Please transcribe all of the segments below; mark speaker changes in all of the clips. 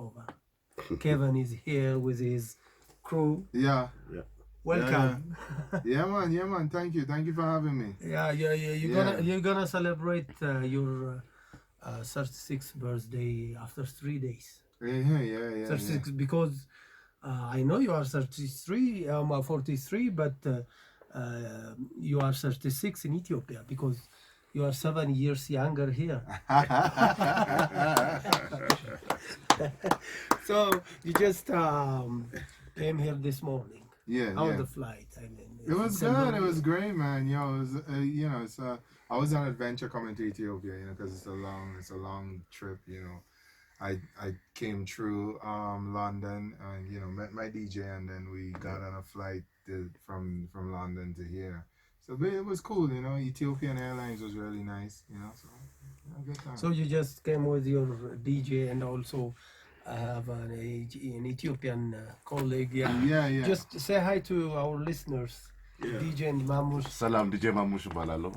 Speaker 1: over. Kevin is here with his crew.
Speaker 2: Yeah.
Speaker 1: Welcome.
Speaker 2: Yeah, man. Thank you for having me.
Speaker 1: Yeah. You're gonna celebrate your 36th birthday after 3 days.
Speaker 2: Yeah.
Speaker 1: 36 because I know you are 33, 43, but you are 36 in Ethiopia because you are 7 years younger here. So you just came here this morning.
Speaker 2: Yeah.
Speaker 1: How was the flight? I mean,
Speaker 2: It was good. It was great, man. It was, it's I was on adventure coming to Ethiopia, because it's a long trip, I came through London and met my DJ, and then we got on a flight from London to here. So but it was cool, Ethiopian Airlines was really nice, so good time.
Speaker 1: So you just came with your DJ and also have an Ethiopian colleague.
Speaker 2: Yeah.
Speaker 1: Just say hi to our listeners. DJ and Mamush.
Speaker 3: Salam, DJ Mamush Balalo.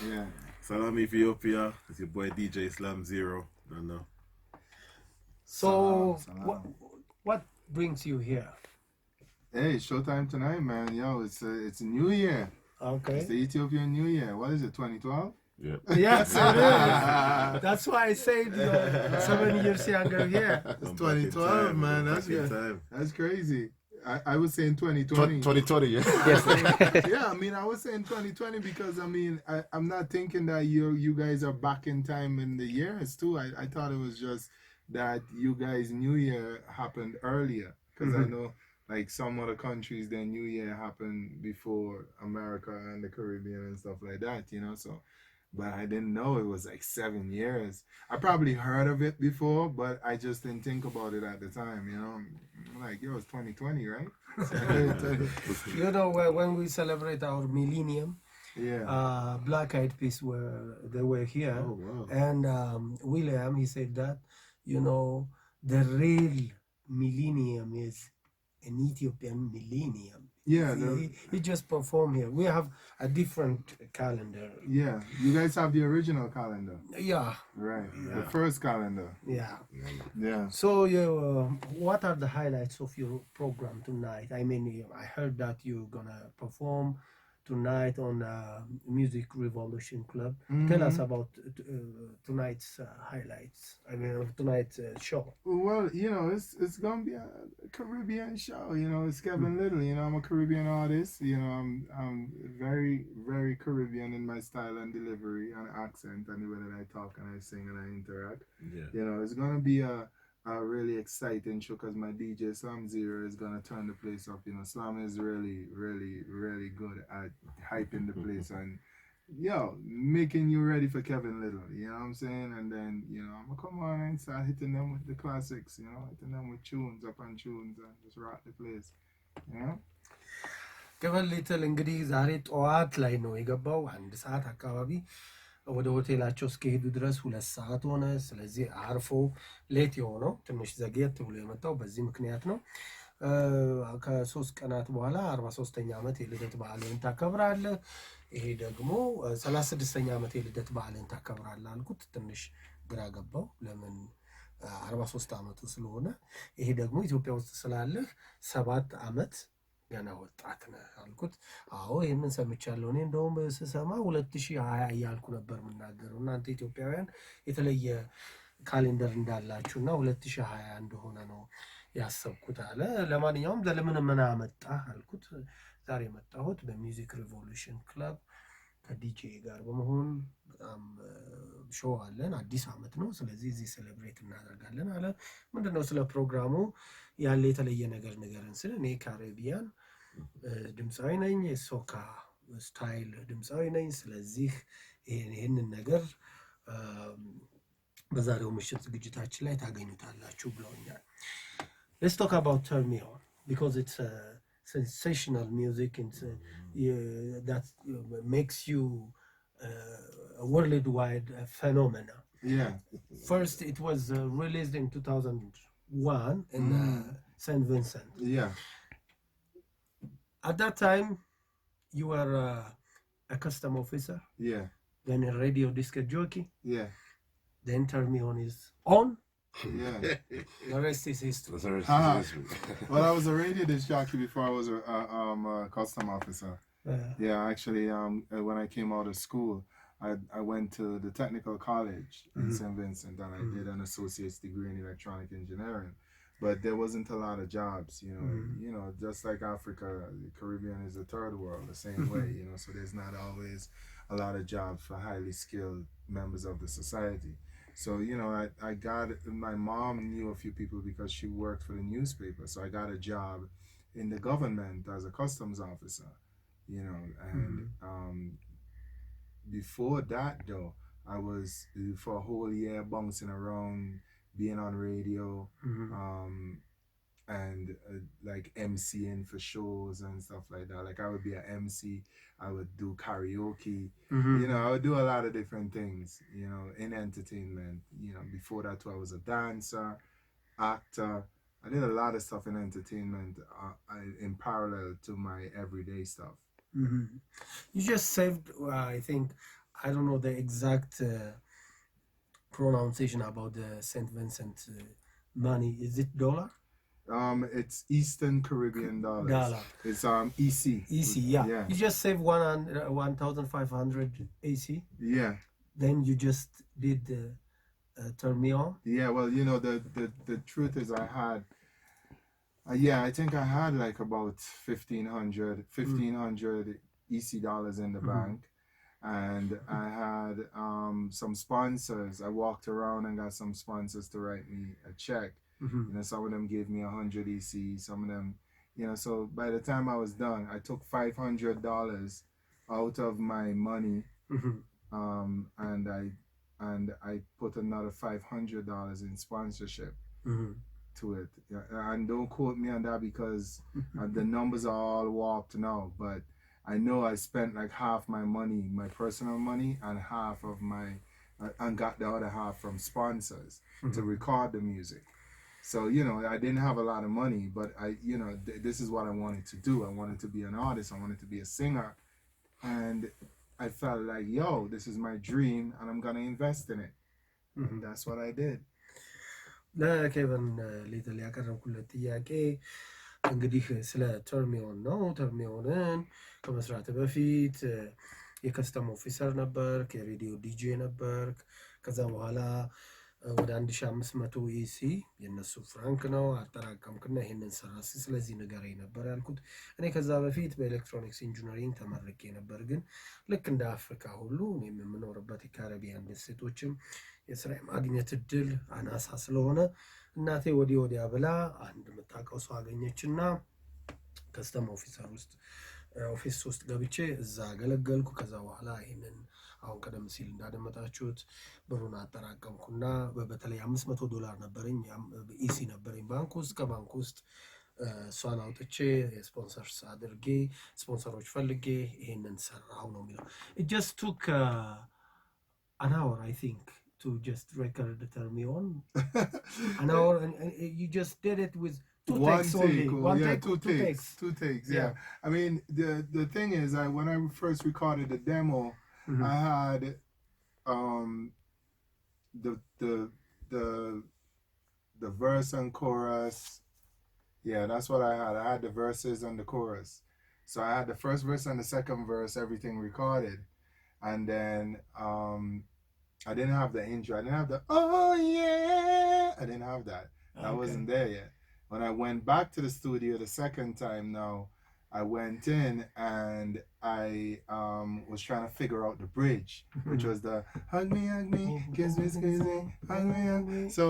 Speaker 2: Yeah.
Speaker 4: Salam Ethiopia. It's your boy DJ Islam Zero. I know.
Speaker 1: So
Speaker 2: Salam.
Speaker 1: what brings you here?
Speaker 2: Hey, showtime tonight, man. It's a New Year.
Speaker 1: Okay.
Speaker 2: It's the Ethiopian New Year. What is it, 2012?
Speaker 3: Yeah.
Speaker 1: Yes, it is. That's why I said 7 years younger here.
Speaker 2: It's 2012, man. That's good.
Speaker 4: Time.
Speaker 2: That's crazy. I was saying 2020.
Speaker 3: 2020, yeah.
Speaker 2: Yeah, I was saying 2020 because I'm not thinking that you guys are back in time in the years too. I thought it was just that you guys New Year happened earlier because I know like some other countries their New Year happened before America and the Caribbean and stuff like that, so. But I didn't know it was like 7 years. I probably heard of it before, but I just didn't think about it at the time, I'm like, it's 2020, right?
Speaker 1: When we celebrate our millennium, Black Eyed Peas were here.
Speaker 2: Oh, wow.
Speaker 1: And William, he said that, the real millennium is an Ethiopian millennium.
Speaker 2: Yeah.
Speaker 1: He just performed here. We have a different calendar.
Speaker 2: Yeah. You guys have the original calendar.
Speaker 1: Yeah.
Speaker 2: Right.
Speaker 1: Yeah.
Speaker 2: The first calendar.
Speaker 1: Yeah.
Speaker 2: Yeah.
Speaker 1: So, what are the highlights of your program tonight? I mean, I heard that you're gonna perform tonight on Music Revolution Club. Tell us about tonight's highlights. I mean, tonight's show.
Speaker 2: Well, it's gonna be a Caribbean show. It's Kevin Lyttle. I'm a Caribbean artist. I'm very, very Caribbean in my style and delivery and accent and the way that I talk and I sing and I interact.
Speaker 4: Yeah.
Speaker 2: It's gonna be a really exciting show because my DJ Slam Zero is gonna turn the place up. Slam is really, really, really good at hyping the place and making you ready for Kevin Lyttle. You know what I'm saying? And then I'm gonna come on and start hitting them with the classics. Hitting them with tunes upon tunes and just rock the place.
Speaker 1: Kevin Lyttle እንግዲህ ዛሬ ጠዋት ላይ ነው የገባው 1 ሰዓት አካባቢ ወደ ሆቴላቸው እስከሄዱ ድረስ 2 ሰዓት ሆነ። ስለዚህ አርፎ ሌት የሆነው ትንሽ ዘግየት ብሎ የመጣው በዚህ ምክንያት ነው። ከ3 ቀናት በኋላ 43ኛ ዓመት የልደት በዓልን ታከብራለህ። ይሄ ደግሞ 36ኛ ዓመት የልደት በዓልን ታከብራለህ አልኩት። ትንሽ ግራ ገባው። ለምን 43 ዓመቱ ስለሆነ ይሄ ደግሞ ኢትዮጵያ ውስጥ ስላለህ 7 ዓመት ገና ወጣት ነህ አልኩት። አዎ ይሄንን ሰምቻለሁ። እኔ እንደውም ስሰማ 2020 እያልኩ ነበር የምናገረው። እናንተ ኢትዮጵያውያን የተለየ ካሌንደር እንዳላችሁና 2020 እንደሆነ ነው ያሰብኩት አለ። ለማንኛውም ለምን መጣ አልኩት። ዛሬ መጣሁት በሚውዚክ ሪቮሉሽን ክለብ ከዲጄ ጋር በመሆን በጣም ሾው አለን። አዲስ ዓመት ነው። ስለዚህ እዚህ ሴሌብሬት እናደርጋለን አለ። ምንድነው ስለ ፕሮግራሙ ያለ የተለየ ነገር ንገረን ስል እኔ ካሪቢያን ድምፃዊ ነኝ፣ የሶካ ስታይል ድምፃዊ ነኝ። ስለዚህ ይሄንን ነገር በዛሬው ምሽት ዝግጅታችን ላይ ታገኙታላችሁ ብለውኛል። Let's talk about Turn Me On because it's a sensational music and that makes you a worldwide phenomena.
Speaker 2: Yeah.
Speaker 1: First, it was released in 2001 in St. Vincent.
Speaker 2: Yeah.
Speaker 1: At that time, you were a custom officer.
Speaker 2: Yeah.
Speaker 1: Then a radio disc jockey.
Speaker 2: Yeah.
Speaker 1: Then Turn Me On is on.
Speaker 2: Yeah.
Speaker 1: The rest is history.
Speaker 4: That's the rest
Speaker 2: Uh-huh.
Speaker 4: is history.
Speaker 2: Well, I was a radio disc jockey before I was a custom officer. Yeah, actually, when I came out of school, I went to the technical college in St. Vincent, and I did an associate's degree in electronic engineering. But there wasn't a lot of jobs, you know, just like Africa, the Caribbean is a third world, the same way, you know, so there's not always a lot of jobs for highly skilled members of the society. So, you know, I got, my mom knew a few people because she worked for the newspaper. So I got a job in the government as a customs officer, you know, and before that though, I was for a whole year bouncing around, being on radio, and like MCing for shows and stuff like that. Like I would be an MC, I would do karaoke, you know, I would do a lot of different things, you know, in entertainment. You know, before that too, I was a dancer, actor. I did a lot of stuff in entertainment in parallel to my everyday stuff.
Speaker 1: You just saved, I think, I don't know the exact pronunciation about the St. Vincent money. Is it dollar?
Speaker 2: It's Eastern Caribbean dollars.
Speaker 1: Dollar.
Speaker 2: It's EC.
Speaker 1: EC, yeah.
Speaker 2: Yeah.
Speaker 1: You just saved 1,500 AC.
Speaker 2: Yeah.
Speaker 1: Then you just did turn me on.
Speaker 2: Yeah. Well, you know, the truth is, I had. Yeah, I think I had like about 1,500 EC dollars in the bank, and I had some sponsors. I walked around and got some sponsors to write me a check. You know, some of them gave me 100 EC, some of them, you know, so by the time I was done, I took $500 out of my money, and I put another $500 in sponsorship to it. Yeah, and don't quote me on that because the numbers are all warped now, but I know I spent like half my money, my personal money, and half of my, and got the other half from sponsors to record the music. So, you know, I didn't have a lot of money, but you know, this is what I wanted to do. I wanted to be an artist. I wanted to be a singer. And I felt like, yo, this is my dream and I'm going to invest in it. And that's what I did.
Speaker 1: ለኬቨን ሊትል ያቀረብኩለት ጥያቄ እንግዲህ ስለ ተርሚዮን ነው። ተርሚዮንን ከመስራት በፊት የከስተም ኦፊሰር ነበርክ፣ የሬዲዮ ዲጄ ነበርክ። ከዛ በኋላ ወደ 1500 ኢሲ የነሱ ፍራንክ ነው አጠራቀምክና ይሄንን ሰራ። ስለዚህ ንገረኝ ነበር ያልኩት። እኔ ከዛ በፊት በኤሌክትሮኒክስ ኢንጂነሪንግ ተመርቄ ነበር፣ ግን ልክ እንደ አፍሪካ ሁሉ እኔም የምኖርበት የካሪቢያን ደሴቶችም የስራ ማግኘት እድል አናሳ ስለሆነ እናቴ ወዲያ ብላ አንድ የምታውቀው ሰው አገኘችና ከስተም ኦፊስ ውስጥ ገብቼ እዛ አገለገልኩ። ከዛ በኋላ ይሄንን አሁን ቀደም ሲል እንዳደመጣችሁት ብሩን አጠራቀምኩና በተለይ $500 ነበረኝ፣ ኢሲ ነበረኝ ባንክ ውስጥ። ከባንክ ውስጥ እሷን አውጥቼ ስፖንሰርስ አድርጌ ስፖንሰሮች ፈልጌ ይሄንን ሰራው ነው የሚለው። it just took an hour I think to just record the Termion. An hour, and you just did it with two takes only.
Speaker 2: Two takes. Yeah. I mean, the thing is, when I first recorded the demo, I had the verse and chorus. Yeah, that's what I had. I had the verses and the chorus. So I had the first verse and the second verse, everything recorded, and then I didn't have the intro. I didn't have the oh yeah. I didn't have that. That wasn't there yet. When I went back to the studio the second time now, I went in and I was trying to figure out the bridge, which was the hug me, kiss me, squeeze me, hug me. So,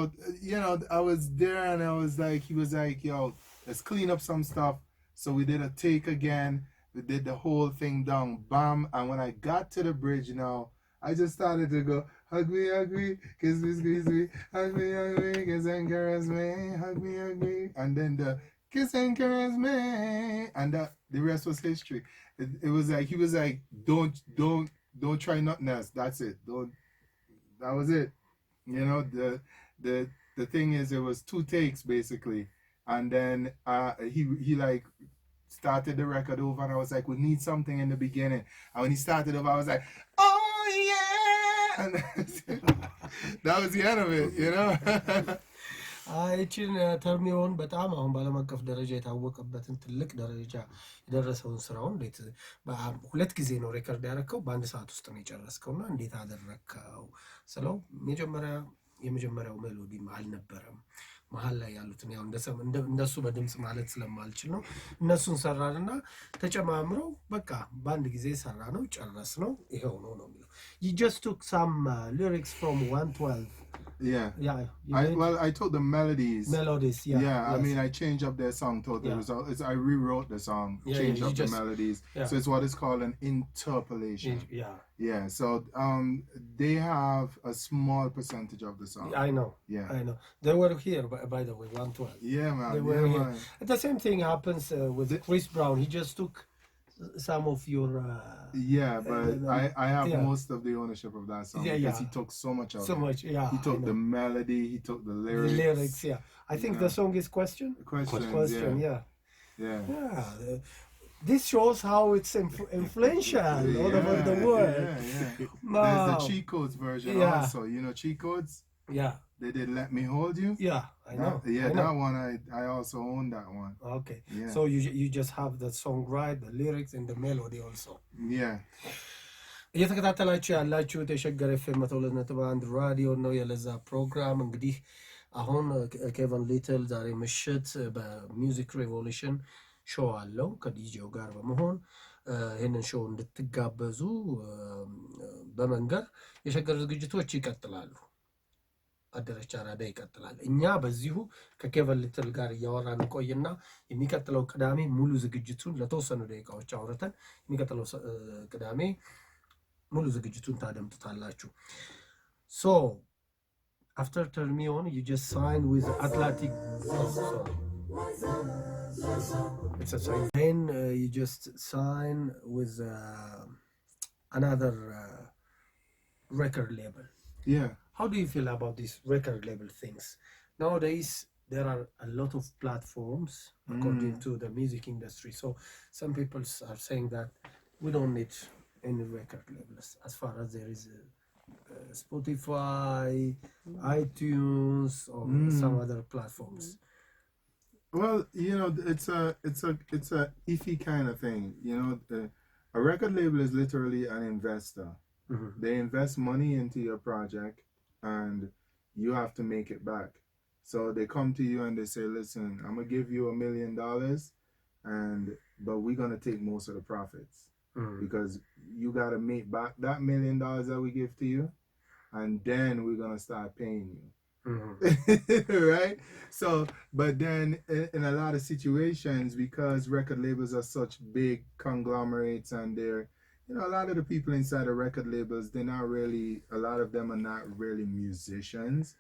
Speaker 2: you know, I was there and I was like, he was like, yo, let's clean up some stuff. So we did a take again. We did the whole thing down, bam. And when I got to the bridge now, I just started to go, hug me, kiss me, squeeze me, hug me, kiss and caress me, hug me. And then the kiss and caress me. And the rest was history. It was like, he was like, don't try nothing else. That's it. That was it. You know, the thing is, it was 2 takes basically. And then he like started the record over and I was like, we need something in the beginning. And when he started over, I was like, oh yeah. And that was the end of it, you know.
Speaker 1: ይችን ተርሚዮን በጣም አሁን በዓለም አቀፍ ደረጃ የታወቀበትን ትልቅ ደረጃ የደረሰውን ስራውን እንዴት ሁለት ጊዜ ነው ሬከርድ ያደረከው በአንድ ሰዓት ውስጥ ነው የጨረስከው እና እንዴት አደረግከው ስለው የመጀመሪያው ሜሎዲም አልነበረም መሀል ላይ ያሉትን ያው እንደሱ በድምፅ ማለት ስለማልችል ነው እነሱን ሰራንና ተጨማምረው በቃ በአንድ ጊዜ ሰራ ነው ጨረስ ነው ይሄው ነው የሚለው you just took some lyrics from 112
Speaker 2: Yeah. I took the melodies. I mean, I changed up their song totally. I rewrote the song, changed up the melodies. So it's what is called an interpolation. Yeah. So they have a small percentage of the song.
Speaker 1: I know.
Speaker 2: Yeah.
Speaker 1: I know. They were here, by the way, 112.
Speaker 2: Yeah, man.
Speaker 1: They were here. And the same thing happens with Chris Brown. He just took some of your
Speaker 2: but I have most of the ownership of that song because he took so much of it. He took the melody, he took the lyrics.
Speaker 1: I think the song is Question.
Speaker 2: Yeah.
Speaker 1: This shows how it's influential all over the world.
Speaker 2: There's the cheat codes version also. You know cheat codes?
Speaker 1: Yeah.
Speaker 2: They did Let Me Hold You.
Speaker 1: Yeah, I know.
Speaker 2: That one I also own that one.
Speaker 1: Okay. So you just have the song right, the lyrics and the melody also.
Speaker 2: Yeah.
Speaker 1: እየተከታተላችሁ ያላችሁት የሸገር ኤፍኤም 102.1 ራዲዮ ነው የለዛ ፕሮግራም እንግዲህ አሁን ኬቨን ሊትል ዛሬ ምሽት በሚውዚክ ሬቮሉሽን ሾው አለው ከዲጄው ጋር በመሆን ይህንን ሾው እንድትጋበዙ በመንገር የሸገር ዝግጅቶች ይቀጥላሉ አደረቻ አራዳ ይቀጥላል እኛ በዚሁ ከኬቨን ሊትል ጋር እያወራን ቆይና የሚቀጥለው ቅዳሜ ሙሉ ዝግጅቱን ለተወሰኑ ደቂቃዎች አውርተን የሚቀጥለው ቅዳሜ ሙሉ ዝግጅቱን ታደምጡታላችሁ so after Termion you just signed with Atlantic it's a sign then you just sign with another record label How do you feel about these record label things? Nowadays, there are a lot of platforms according to the music industry. So some people are saying that we don't need any record labels as far as there is Spotify, iTunes, or some other platforms.
Speaker 2: Well, you know, it's a iffy kind of thing. You know, a record label is literally an investor. They invest money into your project. And you have to make it back. So they come to you and they say, listen, I'm going to give you $1 million, but we're going to take most of the profits. Because you got to make back that $1 million that we give to you, and then we're going to start paying you. Right? So, but then in a lot of situations, because record labels are such big conglomerates and they're you know, a lot of the people inside the record labels, a lot of them are not really musicians.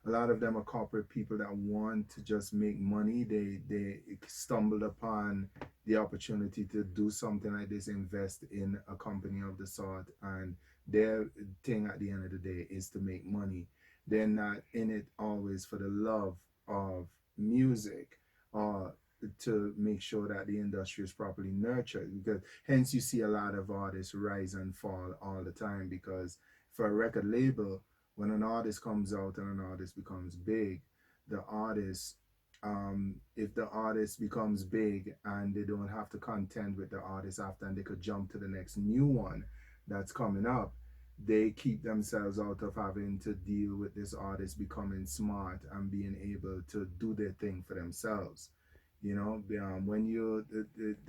Speaker 2: A lot of them are corporate people that want to just make money. They stumbled upon the opportunity to do something like this, invest in a company of the sort, and their thing at the end of the day is to make money. They're not in it always for the love of music or to make sure that the industry is properly nurtured, because hence you see a lot of artists rise and fall all the time, because for a record label, when an artist comes out and an artist becomes big, the artist if the artist becomes big and they don't have to contend with the artist after and they could jump to the next new one that's coming up, they keep themselves out of having to deal with this artist becoming smart and being able to do their thing for themselves. You know, when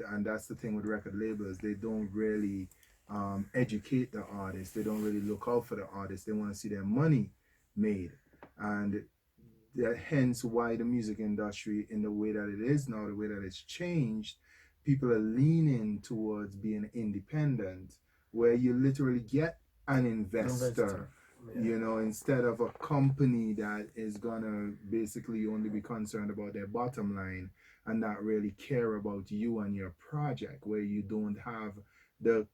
Speaker 2: and that's the thing with record labels, they don't really educate the artists. They don't really look out for the artists. They want to see their money made. And hence why the music industry, in the way that it is now, the way that it's changed, people are leaning towards being independent, where you literally get an investor. You know, instead of a company that is gonna basically only be concerned about their bottom line and not really care about you and your project, where you don't have the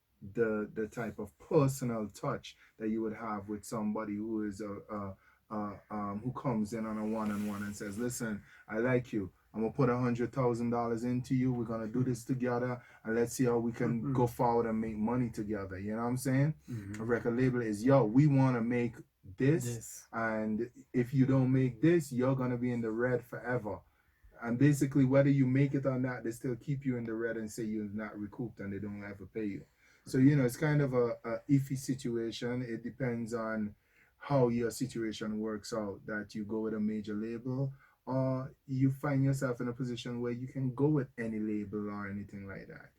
Speaker 2: type of personal touch that you would have with somebody who is who comes in on a one-on-one and says, listen, I like you. I'm going to put $100,000 into you. We're going to do this together, and let's see how we can go forward and make money together. You know what I'm saying? A record label is, we want to make this,
Speaker 1: Yes.
Speaker 2: and if you don't make this, you're gonna be in the red forever. And basically, whether you make it or not, they still keep you in the red and say you're not recouped and they don't ever pay you. So, it's kind of a iffy situation. It depends on how your situation works out, that you go with a major label or you find yourself in a position where you can go with any label or anything like that.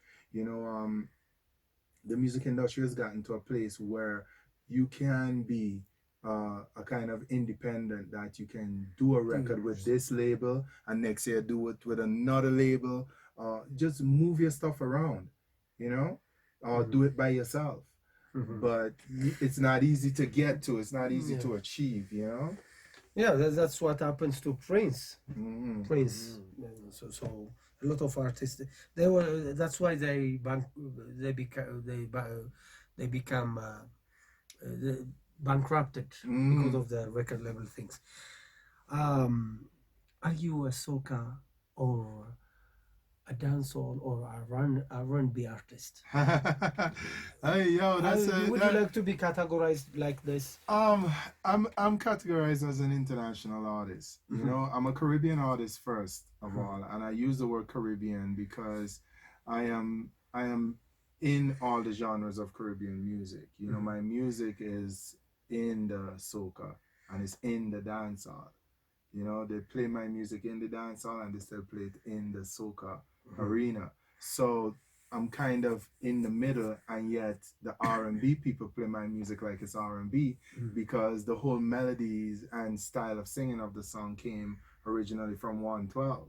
Speaker 2: The music industry has gotten to a place where you can be a kind of independent, that you can do a record with this label and next year do it with another label. Just move your stuff around, or do it by yourself. But it's not easy to get to. It's not easy to achieve,
Speaker 1: Yeah, that's what happens to Prince.
Speaker 2: Mm-hmm.
Speaker 1: Prince. So a lot of artists, they were. That's why they become bankrupted because of the record label things. Are you a soca or a dancehall or a R&B artist?
Speaker 2: Hey, yo,
Speaker 1: Would you like to be categorized like this?
Speaker 2: I'm categorized as an international artist. I'm a Caribbean artist first of all, and I use the word Caribbean because I am in all the genres of Caribbean music. My music is in the soca and it's in the dancehall. They play my music in the dancehall and they still play it in the soca arena. So I'm kind of in the middle, and yet the R&B people play my music like it's R&B because the whole melodies and style of singing of the song came originally from 112.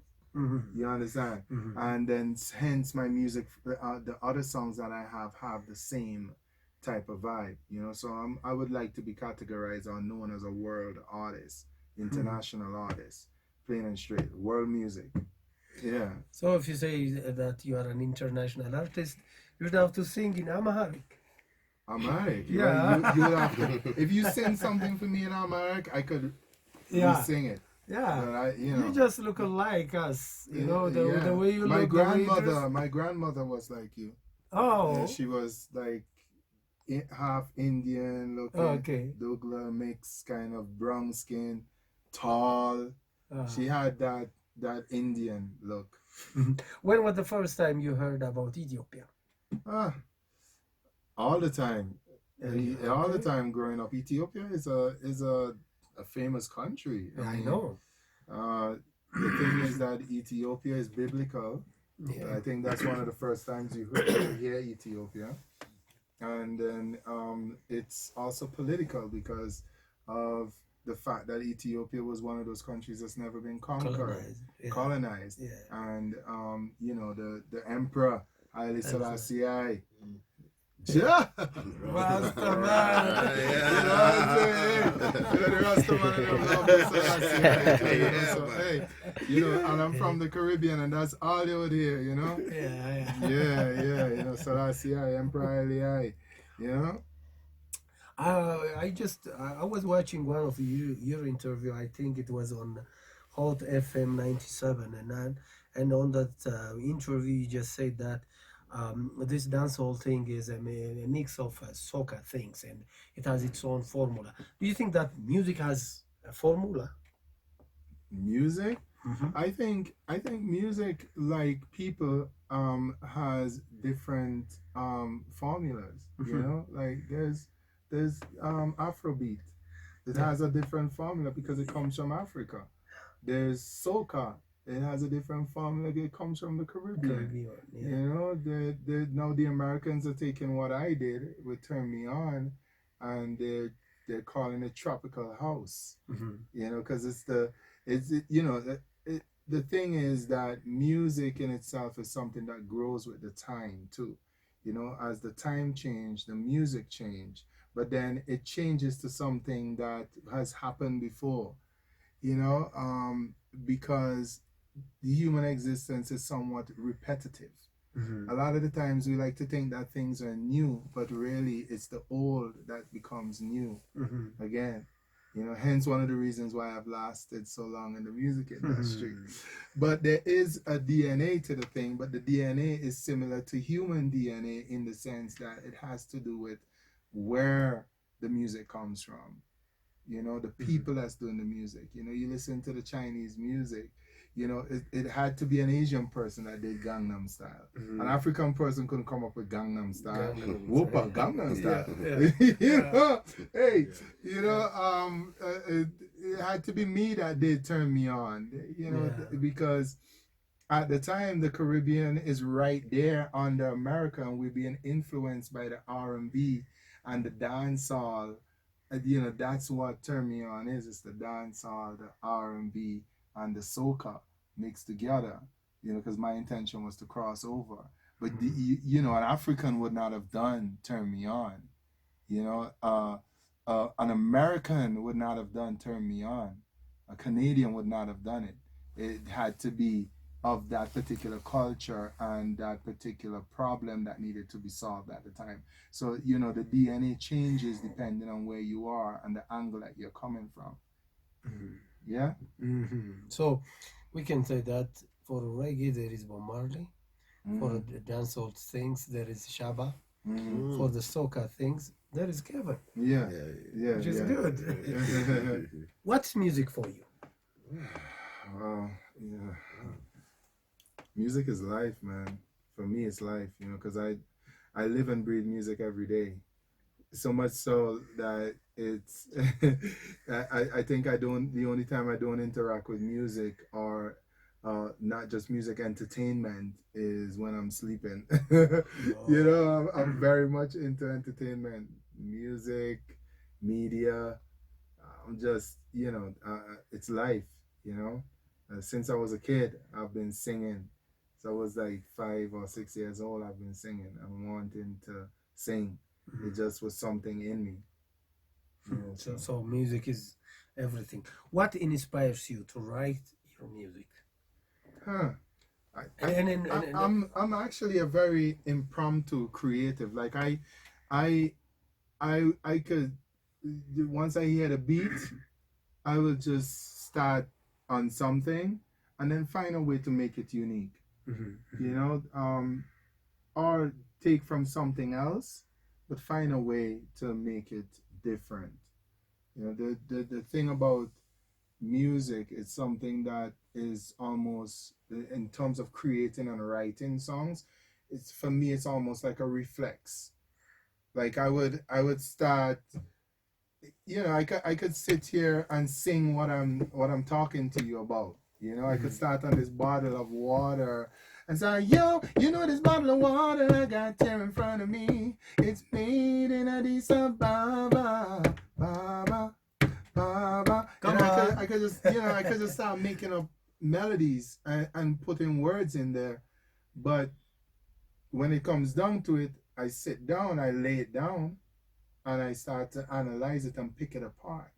Speaker 2: You understand? And then hence my music, the other songs that I have the same type of vibe. So I would like to be categorized or known as a world artist, international artist, plain and straight, world music. Yeah.
Speaker 1: So if you say that you are an international artist, you would have to sing in Amharic.
Speaker 2: Amharic?
Speaker 1: Yeah.
Speaker 2: Right? You would have to, if you sing something for me in Amharic, I could sing it.
Speaker 1: Yeah.
Speaker 2: But
Speaker 1: you just look like us. The way you
Speaker 2: my
Speaker 1: look.
Speaker 2: My grandmother was like you.
Speaker 1: Oh.
Speaker 2: Yeah, she was like half Indian looking.
Speaker 1: Okay.
Speaker 2: Douglas mix, kind of brown skin, tall. She had that Indian look.
Speaker 1: When was the first time you heard about Ethiopia?
Speaker 2: All the time. All the time growing up. Ethiopia is a famous country.
Speaker 1: I know.
Speaker 2: The thing is that Ethiopia is biblical. Yeah. I think that's one of the first times you hear Ethiopia. And then it's also political because of the fact that Ethiopia was one of those countries that's never been colonized. Yeah. And the emperor Haile Selassie. Yeah. Rasta man. You know what I'm saying? The Rasta man. So, hey, and I'm from the Caribbean, and that's all they would hear, Yeah. Selassie, Emperor Haile,
Speaker 1: I was watching one of your interview. I think it was on Hot FM 97, and on that interview you just said that this dancehall thing is a mix of soca things, and it has its own formula. Do you think that music has a formula?
Speaker 2: Music? I think music, like people, has different formulas. Like there's Afrobeat. It has a different formula because it comes from Africa. There's soca. It has a different formula. It comes from the Caribbean. Yeah. Now the Americans are taking what I did with Turn Me On, and they're calling it tropical house. Because the thing is that music in itself is something that grows with the time too. As the time changed, the music changed, but then it changes to something that has happened before. Because the human existence is somewhat repetitive. A lot of the times we like to think that things are new, but really it's the old that becomes new again. Hence one of the reasons why I've lasted so long in the music industry. But there is a DNA to the thing, but the DNA is similar to human DNA in the sense that it has to do with where the music comes from. You know, the people that's doing the music. You know, you listen to the Chinese music. You know, it had to be an Asian person that did Gangnam Style. An African person couldn't come up with Gangnam Style. Whoopa, Gangnam Style. You know, hey, you know, it had to be me that did turn me on. You know, because at the time the Caribbean is right there under America, and we're being influenced by the R&B and the dancehall. You know, that's what Turn Me On is. It's the dancehall, the R&B, and the soca mixed together. You know, because my intention was to cross over. But you know, an African would not have done Turn Me On. You know, an American would not have done Turn Me On. A Canadian would not have done it. It had to be of that particular culture and that particular problem that needed to be solved at the time. So, you know, the DNA changes depending on where you are and the angle that you're coming from. Yeah?
Speaker 1: So we can say that for reggae there is Bob Marley. For the dancehall things there is Shaba. For the soca things there is Kevin.
Speaker 2: Yeah.
Speaker 1: Which is good. What's music for you?
Speaker 2: Yeah. Music is life, man. For me, it's life, you know, because I live and breathe music every day. So much so that it's, I think the only time I don't interact with music or not just music entertainment is when I'm sleeping. You know, I'm very much into entertainment, music, media. I'm just, you know, it's life, you know. Since I was a kid, I've been singing. So I was like 5 or 6 years old, I've been singing and wanting to sing. It just was something in me. You know,
Speaker 1: So music is everything. What inspires you to write your music?
Speaker 2: I'm actually a very impromptu creative. Like I could, once I hear the beat, I will just start on something and then find a way to make it unique. You know, or take from something else, but find a way to make it different. You know, the thing about music is something that is almost, in terms of creating and writing songs, it's, for me, it's almost like a reflex. Like I would start, you know, I could sit here and sing what I'm talking to you about. You know, I could start on this bottle of water and say, yo, you know this bottle of water I got here in front of me. It's made in Addis Ababa, Baba, Baba. And I could just, you know, I could just start making up melodies and putting words in there. But when it comes down to it, I sit down, I lay it down, and I start to analyze it and pick it apart,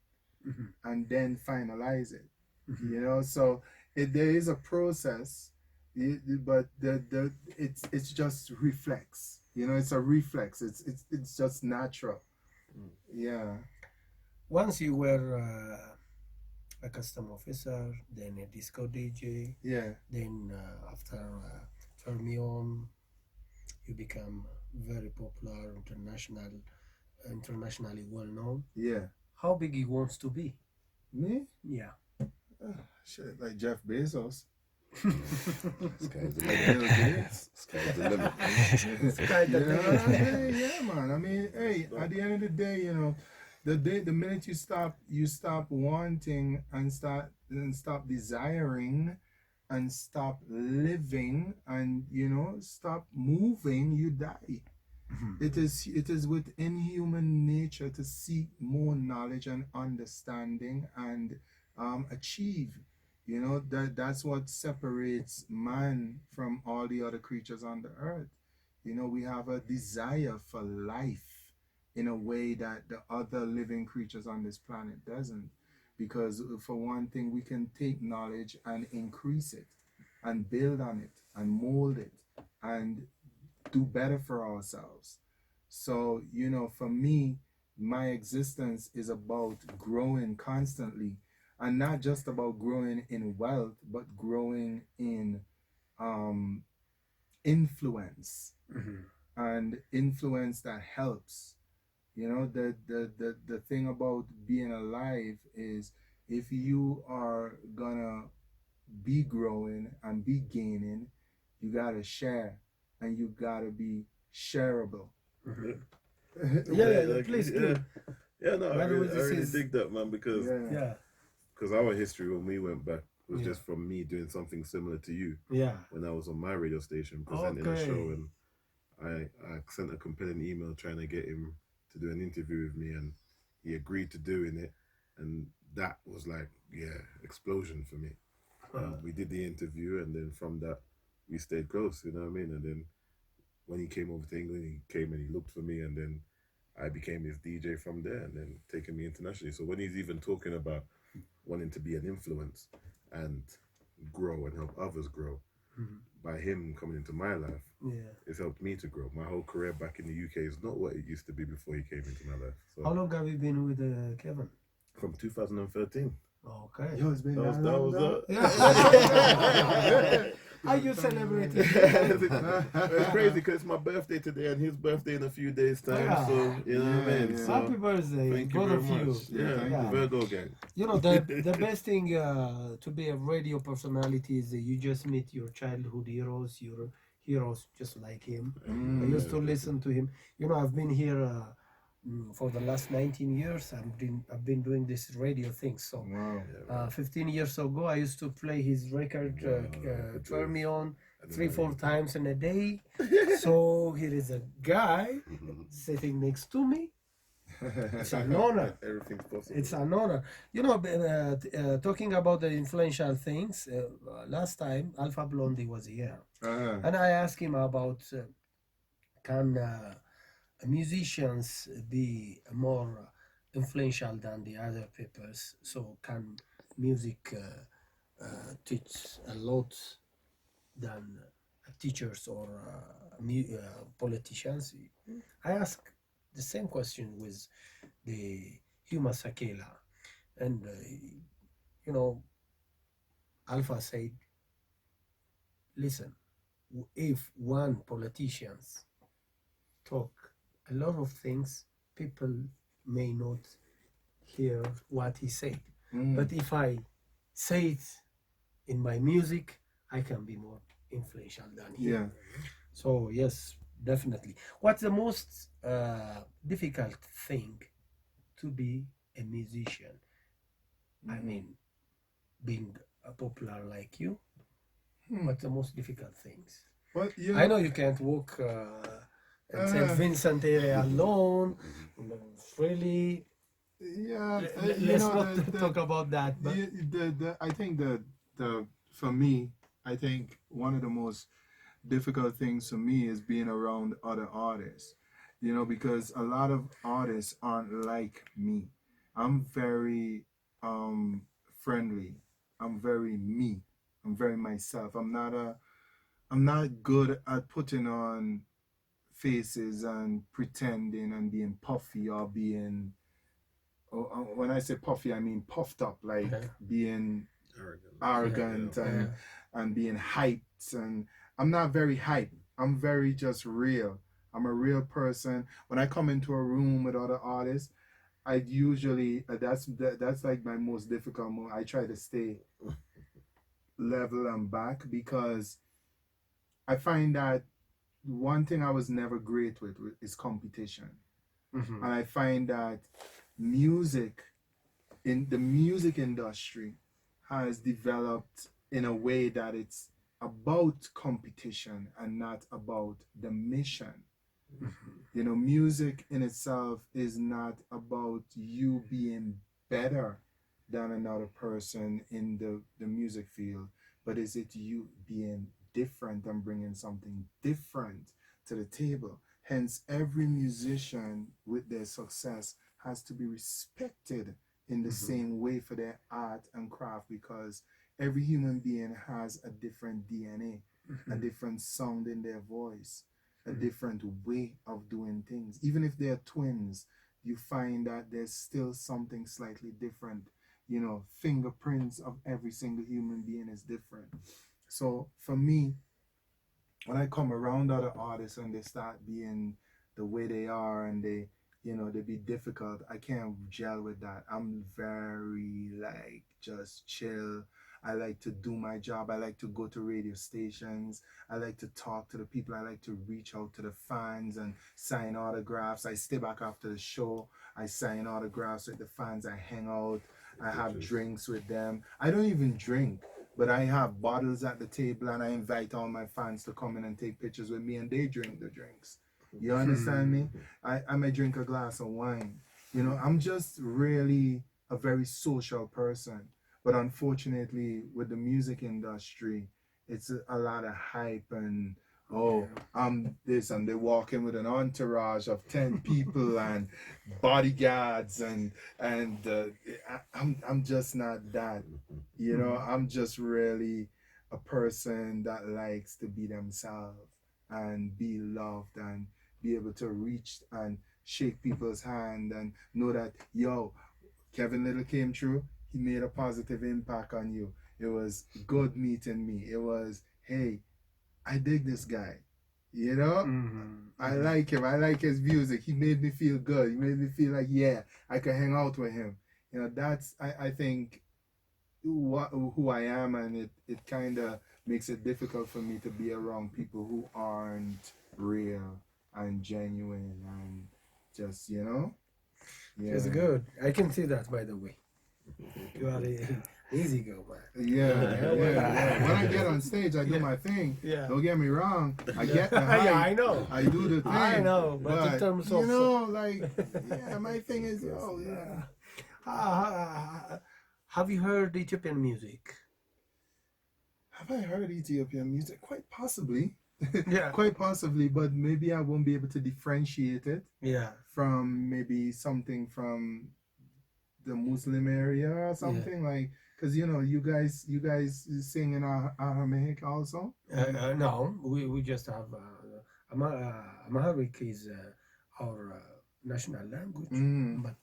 Speaker 2: and then finalize it. You know, so there is a process, but it's just reflex. You know, it's a reflex. It's just natural. Yeah.
Speaker 1: Once you were a custom officer, then a disco DJ.
Speaker 2: Yeah.
Speaker 1: Then after Turn Me On, you become very popular, internationally well known.
Speaker 2: Yeah.
Speaker 1: How big he wants to be?
Speaker 2: Me?
Speaker 1: Yeah.
Speaker 2: Shit, like Jeff Bezos.
Speaker 4: Sky's the limit. Sky's the limit.
Speaker 2: Yeah, man. I mean, hey, at the end of the day, you know, the minute you stop wanting and stop desiring and stop living and, you know, stop moving, you die. It is within human nature to seek more knowledge and understanding and achieve. You know, that's what separates man from all the other creatures on the earth. You know, we have a desire for life in a way that the other living creatures on this planet doesn't. Because for one thing, we can take knowledge and increase it and build on it and mold it and do better for ourselves. So, you know, for me, my existence is about growing constantly, and not just about growing in wealth, but growing in influence, and influence that helps, You know, the thing about being alive is if you are gonna be growing and be gaining, you gotta share and you gotta be shareable.
Speaker 1: Yeah, please do.
Speaker 4: Yeah, no,
Speaker 1: By the way,
Speaker 4: I
Speaker 1: this
Speaker 4: really
Speaker 1: is
Speaker 4: dig that, man, because
Speaker 1: yeah,
Speaker 4: our history when we went back was
Speaker 1: Yeah.
Speaker 4: just from me doing something similar to you
Speaker 1: yeah.
Speaker 4: when I was on my radio station presenting a show,
Speaker 1: Okay.
Speaker 4: and I sent a compelling email trying to get him to do an interview with me, and he agreed to doing it, and that was like explosion for me. We did the interview, and then from that we stayed close. You know what I mean? And then when he came over to England, he came and he looked for me, and then I became his DJ from there, and then taking me internationally. So when he's even talking about wanting to be an influence and grow and help others grow, by him coming into my life,
Speaker 1: Yeah.
Speaker 4: it's helped me to grow. My whole career back in the UK is not what it used to be before he came into my life.
Speaker 1: How
Speaker 4: So
Speaker 1: long have you been with Kevin?
Speaker 4: from 2013.
Speaker 1: Okay.
Speaker 2: Yo, it's been
Speaker 4: That was
Speaker 2: that
Speaker 4: that
Speaker 2: long
Speaker 4: was
Speaker 2: now?
Speaker 1: Are you celebrating?
Speaker 4: it's crazy because it's my birthday today and his birthday in a few days time.
Speaker 1: Yeah.
Speaker 4: So you know what I mean.
Speaker 2: Yeah.
Speaker 4: So
Speaker 1: Happy birthday,
Speaker 4: thank you
Speaker 1: both
Speaker 4: very
Speaker 1: of
Speaker 4: much.
Speaker 1: you.
Speaker 2: Yeah, thank you.
Speaker 4: Virgo gang.
Speaker 1: You know the best thing to be a radio personality is that you just meet your childhood heroes, your heroes just like him. I used to listen to him. You know, I've been here for the last 19 years. I've been doing this radio thing. So
Speaker 2: Wow.
Speaker 1: 15 years ago, I used to play his record, Turn Me On, 3-4 times in a day. So here is a guy sitting next to me. It's an honor.
Speaker 4: Everything's possible.
Speaker 1: It's an honor. You know, talking about the influential things, last time Alpha Blondy was here. And I asked him about can musicians be more influential than the other peoples? So can music teach a lot than teachers or politicians? I asked the same question with the Huma Sakela, and you know, Alpha said, "Listen, if one politicians talk a lot of things, people may not hear what he said. But if I say it in my music, I can be more influential than him."
Speaker 2: Yeah.
Speaker 1: So yes, definitely. What's the most difficult thing to be a musician? I mean, being popular like you. What's the most difficult things?
Speaker 2: Well, you
Speaker 1: I know you can't walk in St. Vincent area alone. Really,
Speaker 2: Yeah,
Speaker 1: let's not talk about that. But
Speaker 2: I think the for me, I think one of the most difficult things for me is being around other artists. You know, because a lot of artists aren't like me. I'm very friendly. I'm very me. I'm very myself. I'm not good at putting on faces and pretending and being puffy or being when I say puffy, I mean puffed up, like being arrogant and being hyped. And I'm not very hyped. I'm very just real. I'm a real person. When I come into a room with other artists, I usually that's like my most difficult moment. I try to stay level and back because I find that one thing I was never great with is competition. And I find that music in the music industry has developed in a way that it's about competition and not about the mission. You know, music in itself is not about you being better than another person in the music field, but is it you being different and bringing something different to the table? Hence, every musician with their success has to be respected in the same way for their art and craft because every human being has a different DNA, a different sound in their voice, a different way of doing things. Even if they're twins, you find that there's still something slightly different. You know, fingerprints of every single human being is different. So for me, when I come around other artists and they start being the way they are and they you know, they be difficult. I can't gel with that. I'm very like just chill. I like to do my job. I like to go to radio stations. I like to talk to the people. I like to reach out to the fans and sign autographs. I stay back after the show. I sign autographs with the fans. I hang out. I have drinks with them. I don't even drink, but I have bottles at the table and I invite all my fans to come in and take pictures with me and they drink the drinks. You understand me? I may drink a glass of wine. You know, I'm just really a very social person. But unfortunately, with the music industry, it's a lot of hype and oh, I'm this, and they walk in with an entourage of 10 people and bodyguards I'm just not that. You know, I'm just really a person that likes to be themselves and be loved and be able to reach and shake people's hand and know that yo, Kevin Lyttle came through. He made a positive impact on you. It was good meeting me. It was, hey, I dig this guy. You know? I like him. I like his music. He made me feel good. He made me feel like, yeah, I could hang out with him. You know, that's, I think, who I am, and it kind of makes it difficult for me to be around people who aren't real and genuine and just, you know?
Speaker 1: Yeah. It's good. I can see that, by the way. You are an easy girl, man.
Speaker 2: Yeah. When I get on stage, I do my thing.
Speaker 1: Yeah.
Speaker 2: Don't get me wrong. I get the hype.
Speaker 1: Yeah, I know.
Speaker 2: I do the thing.
Speaker 1: I know, but in terms of,
Speaker 2: you know, like, yeah, my thing is,
Speaker 1: have you heard Ethiopian music?
Speaker 2: Have I heard Ethiopian music? Quite possibly.
Speaker 1: Yeah.
Speaker 2: Quite possibly, but maybe I won't be able to differentiate it.
Speaker 1: Yeah.
Speaker 2: From maybe something from the Muslim area or something like, because you know you guys sing in Aramaic also.
Speaker 1: No, we just have Amharic is our national language, but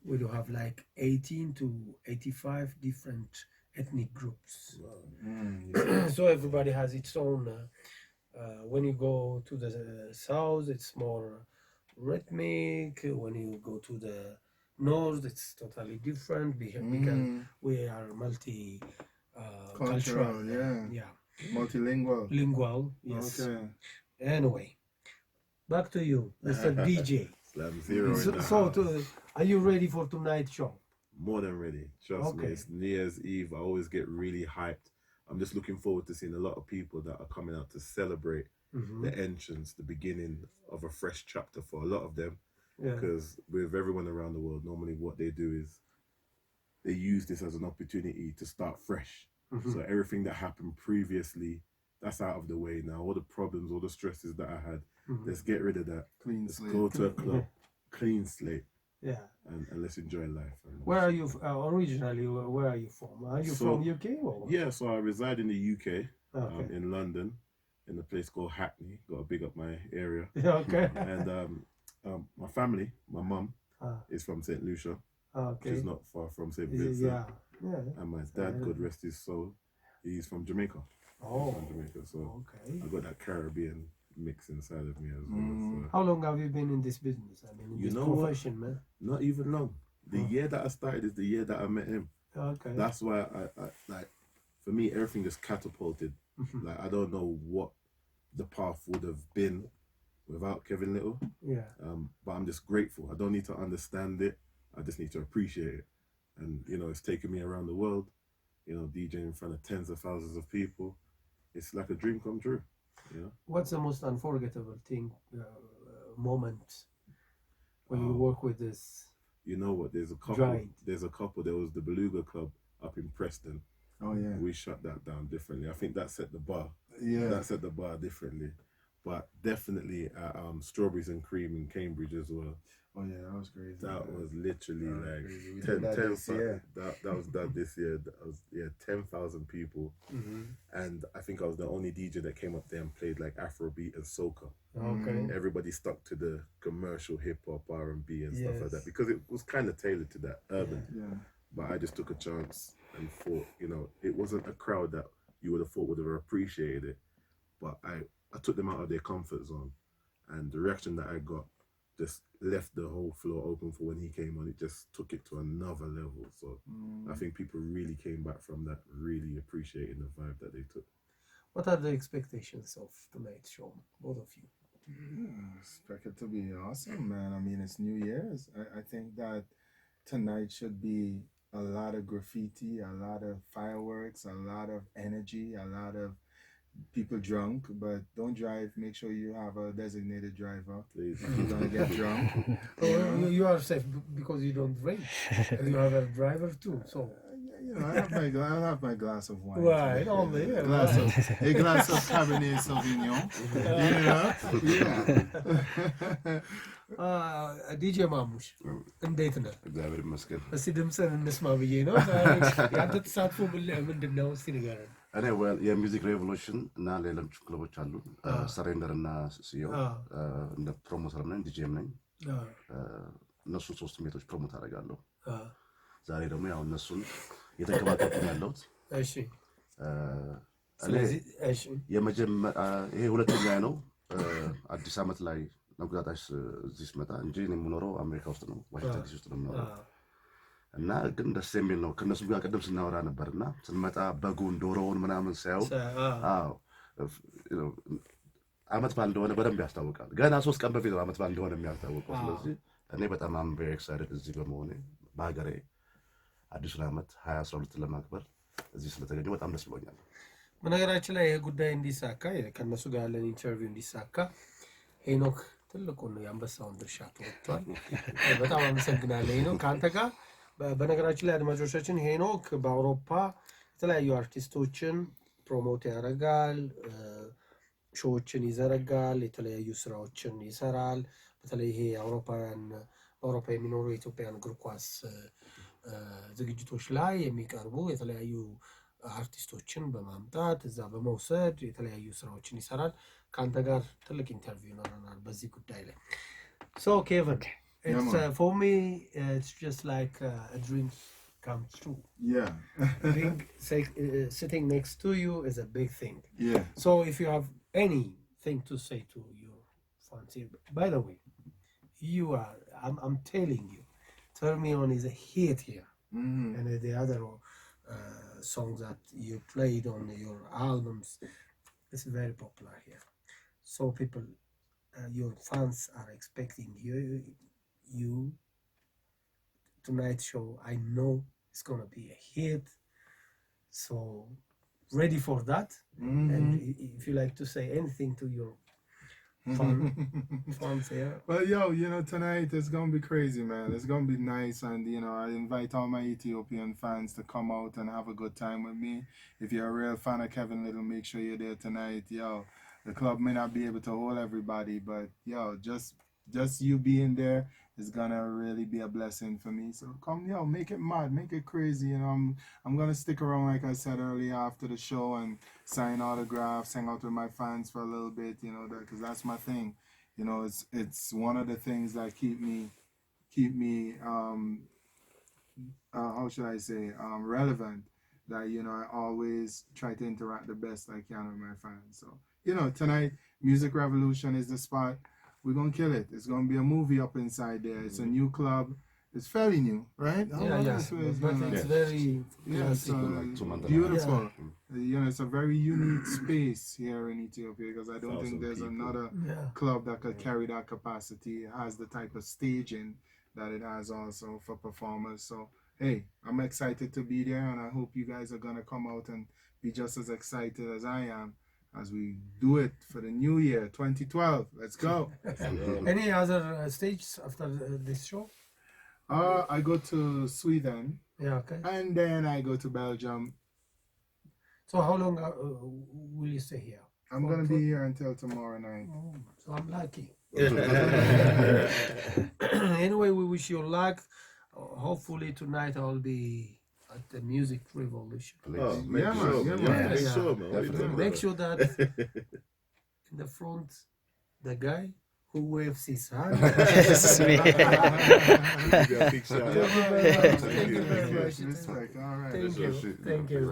Speaker 1: we do have like 18 to 85 different ethnic groups. So everybody has its own. When you go to the south, it's more rhythmic. When you go to the north, it's totally different because we are cultural,
Speaker 2: multilingual.
Speaker 1: Lingual, yes.
Speaker 2: Okay.
Speaker 1: Anyway, back to you, Mr. DJ.
Speaker 4: Slam Zero.
Speaker 1: Are you ready for tonight's show?
Speaker 4: More than ready. Trust me. It's New Year's Eve. I always get really hyped. I'm just looking forward to seeing a lot of people that are coming out to celebrate the entrance, the beginning of a fresh chapter for a lot of them. Because with everyone around the world, normally what they do is they use this as an opportunity to start fresh. So everything that happened previously, that's out of the way now. All the problems, all the stresses that I had, let's get rid of that. Let's go to a club, clean slate.
Speaker 1: Yeah.
Speaker 4: And let's enjoy life.
Speaker 1: Where are you originally? Where are you from? Are you from UK? Or?
Speaker 4: Yeah, so I reside in the UK, in London, in a place called Hackney. Got to big up my area.
Speaker 1: Okay.
Speaker 4: And my family, my mum, is from St. Lucia.
Speaker 1: Okay.
Speaker 4: She's not far from St. Vincent.
Speaker 1: Yeah.
Speaker 4: And my dad, God rest his soul, he's from Jamaica.
Speaker 1: Oh.
Speaker 4: From Jamaica, so I got that Caribbean mix inside of me as well. So.
Speaker 1: How long have you been in this business? I mean, in this profession, man?
Speaker 4: Not even long. The year that I started is the year that I met him.
Speaker 1: Okay.
Speaker 4: That's why I like, for me, everything just catapulted. Like, I don't know what the path would have been without Kevin Lyttle.
Speaker 1: Yeah.
Speaker 4: But I'm just grateful. I don't need to understand it. I just need to appreciate it. And, you know, it's taken me around the world, you know, DJing in front of tens of thousands of people. It's like a dream come true, you know.
Speaker 1: What's the most unforgettable moment when you work with this?
Speaker 4: You know what? There's a couple.
Speaker 1: Giant.
Speaker 4: There's a couple. There was the Beluga Club up in Preston.
Speaker 2: Oh yeah.
Speaker 4: We shut that down differently. I think that set the bar.
Speaker 2: Yeah.
Speaker 4: That set the bar differently. But definitely Strawberries and Cream in Cambridge as well.
Speaker 2: Oh yeah, that was crazy.
Speaker 4: That was literally like
Speaker 2: crazy.
Speaker 4: 10
Speaker 2: this year.
Speaker 4: That was done this year. That was 10,000 people. And I think I was the only DJ that came up there and played like Afrobeat and soca.
Speaker 1: Okay.
Speaker 4: Everybody stuck to the commercial hip hop, R&B and stuff like that because it was kind of tailored to that urban.
Speaker 2: Yeah.
Speaker 4: But I just took a chance and thought, you know, it wasn't a crowd that you would have thought would have appreciated it. But I took them out of their comfort zone, and the reaction that I got just left the whole floor open for when he came on. It just took it to another level. So I think people really came back from that, really appreciating the vibe that they took.
Speaker 1: What are the expectations of tonight's show, both of you?
Speaker 2: Expect it to be awesome, man. I mean, it's New Year's. I think that tonight should be a lot of graffiti, a lot of fireworks, a lot of energy, a lot of people drunk, but don't drive. Make sure you have a designated driver.
Speaker 4: Please.
Speaker 2: If you're gonna get drunk.
Speaker 1: You are safe because you don't drink. And you have a driver too, so.
Speaker 2: You know, I'll have my glass of wine.
Speaker 1: Right, only.
Speaker 2: A glass of Cabernet Sauvignon.
Speaker 1: ዲጄ ማሙሽ እንዴት ነህ?
Speaker 4: እግዚአብሔር ይመስገን።
Speaker 1: እስቲ ድምፅህን እንስማ ብዬ ነው። ያንተ ተሳትፎ ምንድን ነው? እስቲ ንገረን።
Speaker 3: እኔ የሚውዚክ ሬቮሉሽን እና ሌሎች ክለቦች አሉ። ሰሬንደር እና ሲዮ እንደ ፕሮሞተር ነኝ፣ ዲጄም ነኝ። እነሱ ሶስት ቤቶች ፕሮሞት አደርጋለሁ። ዛሬ ደግሞ ያው እነሱን የተንከባከብኩ ነው ያለሁት።
Speaker 1: እሺ።
Speaker 3: ስለዚህ የመጀመሪያ ይሄ ሁለተኛ ነው። አዲስ ዓመት ላይ ነጉዳታሽ እዚህ ስመጣ እንጂ እኔ የምኖረው አሜሪካ ውስጥ ነው፣ ዋሽንግተን ዲሲ ውስጥ ነው የምኖረው። እና ግን ደስ የሚል ነው። ከነሱ ጋር ቀደም ስናወራ ነበርና ስንመጣ በጉን ዶሮውን ምናምን ሳያው ዓመት በዓል እንደሆነ በደንብ ያስታውቃል። ገና 3 ቀን በፊት ዓመት በዓል እንደሆነ የሚያስታውቀው። ስለዚህ እኔ በጣም አም ቬሪ ኤክሳይትድ እዚህ በመሆኔ በሀገሬ አዲሱን ዓመት 2012 ለማክበር እዚህ ስለተገኘሁ በጣም ደስ ብሎኛል።
Speaker 1: በነገራችን ላይ ይሄ ጉዳይ እንዲሳካ ከነሱ ጋር ያለን ኢንተርቪው እንዲሳካ ሄኖክ ትልቁን የአንበሳውን ድርሻ ተወጥቷል። በጣም አመሰግናለሁ ሄኖክ ከአንተ ጋር። በነገራችን ላይ አድማጮቻችን ሄኖክ በአውሮፓ የተለያዩ አርቲስቶችን ፕሮሞት ያደርጋል፣ ሾዎችን ይዘረጋል፣ የተለያዩ ስራዎችን ይሰራል። በተለይ ይሄ በአውሮፓ የሚኖሩ የኢትዮጵያን እግር ኳስ ዝግጅቶች ላይ የሚቀርቡ የተለያዩ አርቲስቶችን በማምጣት እዛ በመውሰድ የተለያዩ ስራዎችን ይሰራል። ከአንተ ጋር ትልቅ ኢንተርቪው ይኖረናል በዚህ ጉዳይ ላይ። So Kevin, it's for me it's just like a dream comes true.
Speaker 2: Yeah.
Speaker 1: Sitting next to you is a big thing.
Speaker 2: Yeah.
Speaker 1: So if you have anything to say to your fans here, by the way, I'm telling you, Turn Me On is a hit here. And the other songs that you played on your albums, it's very popular here. So people, your fans are expecting you tonight's show. I know it's gonna be a hit. So ready for that. And if you like to say anything to your fans here.
Speaker 2: Well, tonight it's gonna be crazy, man. It's gonna be nice, and I invite all my Ethiopian fans to come out and have a good time with me. If you're a real fan of Kevin Lyttle, make sure you're there tonight. The club may not be able to hold everybody, but just you being there is gonna really be a blessing for me. So come, make it mad, make it crazy. I'm gonna stick around, like I said earlier, after the show and sign autographs, hang out with my fans for a little bit, because that's my thing. It's one of the things that keep me how should I say, relevant. That I always try to interact the best I can with my fans. So tonight, Music Revolution is the spot. We're gonna kill it. It's gonna be a movie up inside there. It's a new club. It's fairly new, right?
Speaker 1: It's very
Speaker 2: beautiful. It's a very unique space here in Ethiopia, because I don't think there's another club that could carry that capacity. It has the type of staging that it has also for performers. So hey, I'm excited to be there, and I hope you guys are gonna come out and be just as excited as I am as we do it for the new year 2012. Let's go.
Speaker 1: Any other stages after this show?
Speaker 2: I go to Sweden.
Speaker 1: Yeah, okay.
Speaker 2: And then I go to Belgium.
Speaker 1: So how long will you stay here?
Speaker 2: I'm going to be here until tomorrow night.
Speaker 1: So I'm lucky. Anyway, we wish you luck. Hopefully tonight I'll be at the Music Revolution. Make sure that in the front, the guy who waves his hand.
Speaker 3: This is me.
Speaker 1: Thank you very much.
Speaker 2: Respect. All right.
Speaker 1: Thank you.